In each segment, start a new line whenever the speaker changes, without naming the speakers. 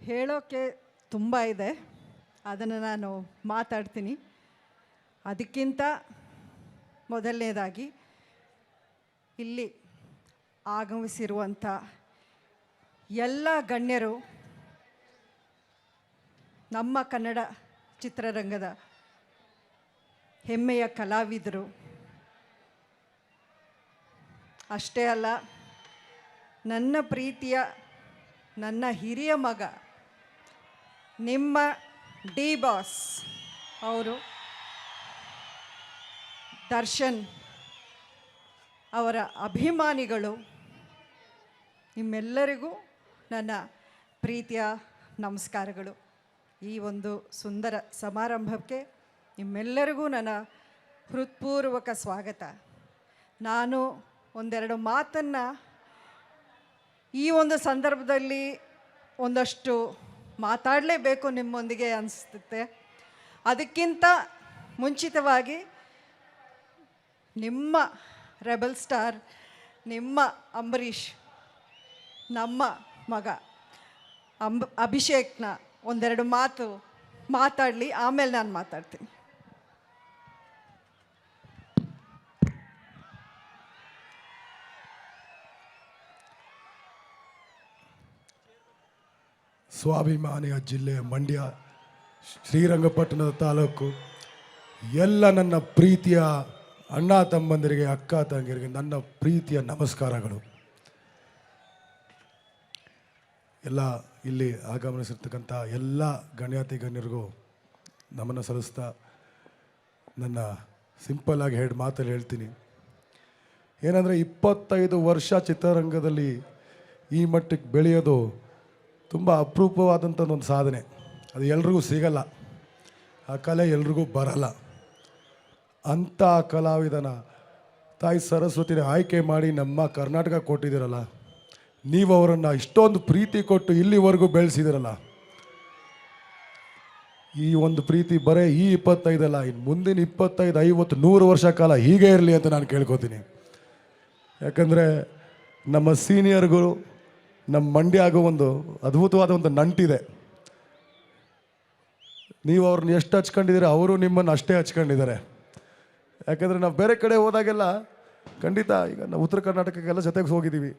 ಹೇಳೋಕ್ಕೆ ತುಂಬ ಇದೆ, ಅದನ್ನು ನಾನು ಮಾತಾಡ್ತೀನಿ. ಅದಕ್ಕಿಂತ ಮೊದಲನೇದಾಗಿ ಇಲ್ಲಿ ಆಗಮಿಸಿರುವಂಥ ಎಲ್ಲ ಗಣ್ಯರು, ನಮ್ಮ ಕನ್ನಡ ಚಿತ್ರರಂಗದ ಹೆಮ್ಮೆಯ ಕಲಾವಿದರು, ಅಷ್ಟೇ ಅಲ್ಲ ನನ್ನ ಪ್ರೀತಿಯ ನನ್ನ ಹಿರಿಯ ಮಗ ನಿಮ್ಮ ಡಿ ಬಾಸ್ ಅವರು, ದರ್ಶನ್ ಅವರ ಅಭಿಮಾನಿಗಳು, ನಿಮ್ಮೆಲ್ಲರಿಗೂ ನನ್ನ ಪ್ರೀತಿಯ ನಮಸ್ಕಾರಗಳು. ಈ ಒಂದು ಸುಂದರ ಸಮಾರಂಭಕ್ಕೆ ನಿಮ್ಮೆಲ್ಲರಿಗೂ ನನ್ನ ಹೃತ್ಪೂರ್ವಕ ಸ್ವಾಗತ. ನಾನು ಒಂದೆರಡು ಮಾತನ್ನು ಈ ಒಂದು ಸಂದರ್ಭದಲ್ಲಿ ಒಂದಷ್ಟು ಮಾತಾಡಲೇಬೇಕು ನಿಮ್ಮೊಂದಿಗೆ ಅನಿಸುತ್ತೆ. ಅದಕ್ಕಿಂತ ಮುಂಚಿತವಾಗಿ ನಿಮ್ಮ ರೆಬಲ್ ಸ್ಟಾರ್, ನಿಮ್ಮ ಅಂಬರೀಷ್, ನಮ್ಮ ಮಗ ಅಭಿಷೇಕ್ನ ಒಂದೆರಡು ಮಾತು ಮಾತಾಡಲಿ, ಆಮೇಲೆ ನಾನು ಮಾತಾಡ್ತೀನಿ.
ಸ್ವಾಭಿಮಾನಿಯ ಜಿಲ್ಲೆ ಮಂಡ್ಯ, ಶ್ರೀರಂಗಪಟ್ಟಣದ ತಾಲೂಕು ಎಲ್ಲ ನನ್ನ ಪ್ರೀತಿಯ ಅಣ್ಣ ತಮ್ಮಂದಿರಿಗೆ, ಅಕ್ಕ ತಂಗಿರಿಗೆ ನನ್ನ ಪ್ರೀತಿಯ ನಮಸ್ಕಾರಗಳು. ಎಲ್ಲ ಇಲ್ಲಿ ಆಗಮನಿಸಿರ್ತಕ್ಕಂಥ ಎಲ್ಲ ಗಣ್ಯಾತಿ ಗಣ್ಯರಿಗೂ ನಮನ ಸಲ್ಲಿಸ್ತಾ ನನ್ನ ಸಿಂಪಲ್ಲಾಗಿ ಮಾತಲ್ಲಿ ಹೇಳ್ತೀನಿ. ಏನಂದರೆ 25 ವರ್ಷ ಚಿತ್ರರಂಗದಲ್ಲಿ ಈ ಮಟ್ಟಕ್ಕೆ ಬೆಳೆಯೋದು ತುಂಬ ಅಪರೂಪವಾದಂಥ ಒಂದು ಸಾಧನೆ. ಅದು ಎಲ್ರಿಗೂ ಸಿಗಲ್ಲ, ಆ ಕಲೆ ಎಲ್ರಿಗೂ ಬರಲ್ಲ. ಅಂಥ ಕಲಾವಿದನ ತಾಯಿ ಸರಸ್ವತಿನ ಆಯ್ಕೆ ಮಾಡಿ ನಮ್ಮ ಕರ್ನಾಟಕ ಕೊಟ್ಟಿದ್ದೀರಲ್ಲ, ನೀವು ಅವರನ್ನು ಇಷ್ಟೊಂದು ಪ್ರೀತಿ ಕೊಟ್ಟು ಇಲ್ಲಿವರೆಗೂ ಬೆಳೆಸಿದಿರಲ್ಲ. ಈ ಒಂದು ಪ್ರೀತಿ ಬರೀ ಈ 25 ಅಲ್ಲ, ಇನ್ನು ಮುಂದಿನ 25, 50, 100 ವರ್ಷ ಕಾಲ ಹೀಗೆ ಇರಲಿ ಅಂತ ನಾನು ಕೇಳ್ಕೊತೀನಿ. ಯಾಕಂದರೆ ನಮ್ಮ ಸೀನಿಯರ್ಗಳು ನಮ್ಮ ಮಂಡ್ಯ ಆಗೋ ಒಂದು ಅದ್ಭುತವಾದ ಒಂದು ನಂಟಿದೆ. ನೀವು ಅವ್ರನ್ನ ಎಷ್ಟು ಹಚ್ಕೊಂಡಿದ್ದೀರ, ಅವರು ನಿಮ್ಮನ್ನು ಅಷ್ಟೇ ಹಚ್ಕೊಂಡಿದ್ದಾರೆ. ಯಾಕಂದರೆ ನಾವು ಬೇರೆ ಕಡೆ ಹೋದಾಗೆಲ್ಲ ಖಂಡಿತ, ಈಗ ನಾವು ಉತ್ತರ ಕರ್ನಾಟಕಕ್ಕೆಲ್ಲ ಜೊತೆಗೆ ಹೋಗಿದ್ದೀವಿ,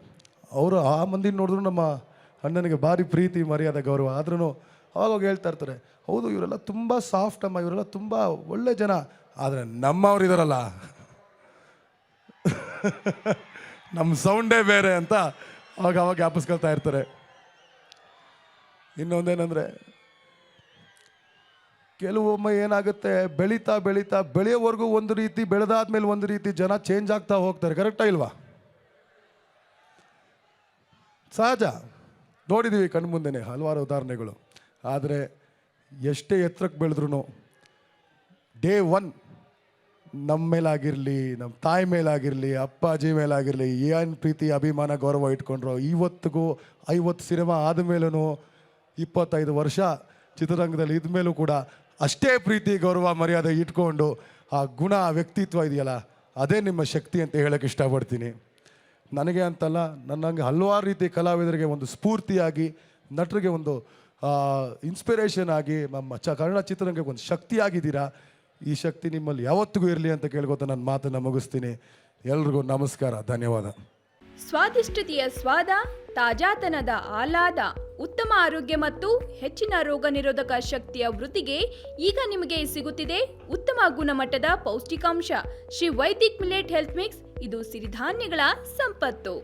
ಅವರು ಆ ಮಂದಿನ ನೋಡಿದ್ರು ನಮ್ಮ ಅಣ್ಣನಿಗೆ ಭಾರಿ ಪ್ರೀತಿ ಮರ್ಯಾದೆ ಗೌರವ. ಆದ್ರೂ ಅವಾಗ ಹೇಳ್ತಾ ಇರ್ತಾರೆ, ಹೌದು ಇವರೆಲ್ಲ ತುಂಬ ಸಾಫ್ಟ್ ಅಮ್ಮ, ಇವರೆಲ್ಲ ತುಂಬ ಒಳ್ಳೆ ಜನ, ಆದರೆ ನಮ್ಮವ್ರು ಇದಾರಲ್ಲ ನಮ್ಮ ಸೌಂಡೇ ಬೇರೆ ಅಂತ ಅವಾಗ ಜ್ಞಾಪಿಸ್ಕೊಳ್ತಾ ಇರ್ತಾರೆ. ಇನ್ನೊಂದೇನೆಂದರೆ, ಕೆಲವೊಮ್ಮೆ ಏನಾಗುತ್ತೆ, ಬೆಳೀತಾ ಬೆಳೀತಾ ಬೆಳೆಯೋವರೆಗೂ ಒಂದು ರೀತಿ, ಬೆಳೆದಾದ್ಮೇಲೆ ಒಂದು ರೀತಿ ಜನ ಚೇಂಜ್ ಆಗ್ತಾ ಹೋಗ್ತಾರೆ. ಕರೆಕ್ಟಾ ಇಲ್ವಾ? ಸಹಜ, ನೋಡಿದ್ದೀವಿ ಕಣ್ಮುಂದೆನೆ ಹಲವಾರು ಉದಾಹರಣೆಗಳು. ಆದರೆ ಎಷ್ಟೇ ಎತ್ತರಕ್ಕೆ ಬೆಳೆದ್ರೂ ಡೇ 1 ನಮ್ಮ ಮೇಲಾಗಿರಲಿ, ನಮ್ಮ ತಾಯಿ ಮೇಲಾಗಿರಲಿ, ಅಪ್ಪಾಜಿ ಮೇಲಾಗಿರಲಿ ಏನು ಪ್ರೀತಿ ಅಭಿಮಾನ ಗೌರವ ಇಟ್ಕೊಂಡ್ರು, ಇವತ್ತಿಗೂ 50 ಸಿನಿಮಾ ಆದಮೇಲೂ 25 ವರ್ಷ ಚಿತ್ರರಂಗದಲ್ಲಿ ಇದ್ಮೇಲೂ ಕೂಡ ಅಷ್ಟೇ ಪ್ರೀತಿ ಗೌರವ ಮರ್ಯಾದೆ ಇಟ್ಕೊಂಡು ಆ ಗುಣ ವ್ಯಕ್ತಿತ್ವ ಇದೆಯಲ್ಲ, ಅದೇ ನಿಮ್ಮ ಶಕ್ತಿ ಅಂತ ಹೇಳೋಕ್ಕೆ ಇಷ್ಟಪಡ್ತೀನಿ. ನನಗೆ ಅಂತಲ್ಲ, ನನ್ನಂಗೆ ಹಲವಾರು ರೀತಿ ಕಲಾವಿದರಿಗೆ ಒಂದು ಸ್ಫೂರ್ತಿಯಾಗಿ, ನಟರಿಗೆ ಒಂದು ಇನ್ಸ್ಪಿರೇಷನ್ ಆಗಿ, ನಮ್ಮ ಕನ್ನಡ ಚಿತ್ರರಂಗಕ್ಕೆ ಒಂದು ಶಕ್ತಿಯಾಗಿದ್ದೀರಾ. ಈ ಶಕ್ತಿ ನಿಮ್ಮಲ್ಲಿ ಯಾವತ್ತಿಗೂ ಇರಲಿ ಅಂತ ಕೇಳ್ಕೊತ ನನ್ನ ಮಾತನ್ನು ಮುಗಿಸ್ತೀನಿ. ಎಲ್ರಿಗೂ ನಮಸ್ಕಾರ, ಧನ್ಯವಾದ.
ಸ್ವಾದಿಷ್ಟತೆಯ ಸ್ವಾದ, ತಾಜಾತನದ ಆಹ್ಲಾದ, ಉತ್ತಮ ಆರೋಗ್ಯ ಮತ್ತು ಹೆಚ್ಚಿನ ರೋಗ ನಿರೋಧಕ ಶಕ್ತಿಯ ವೃದ್ಧಿಗೆ ಈಗ ನಿಮಗೆ ಸಿಗುತ್ತಿದೆ ಉತ್ತಮ ಗುಣಮಟ್ಟದ ಪೌಷ್ಟಿಕಾಂಶ Shri Vaidik millet health mix. ಇದು ಸಿರಿಧಾನ್ಯಗಳ ಸಂಪತ್ತು.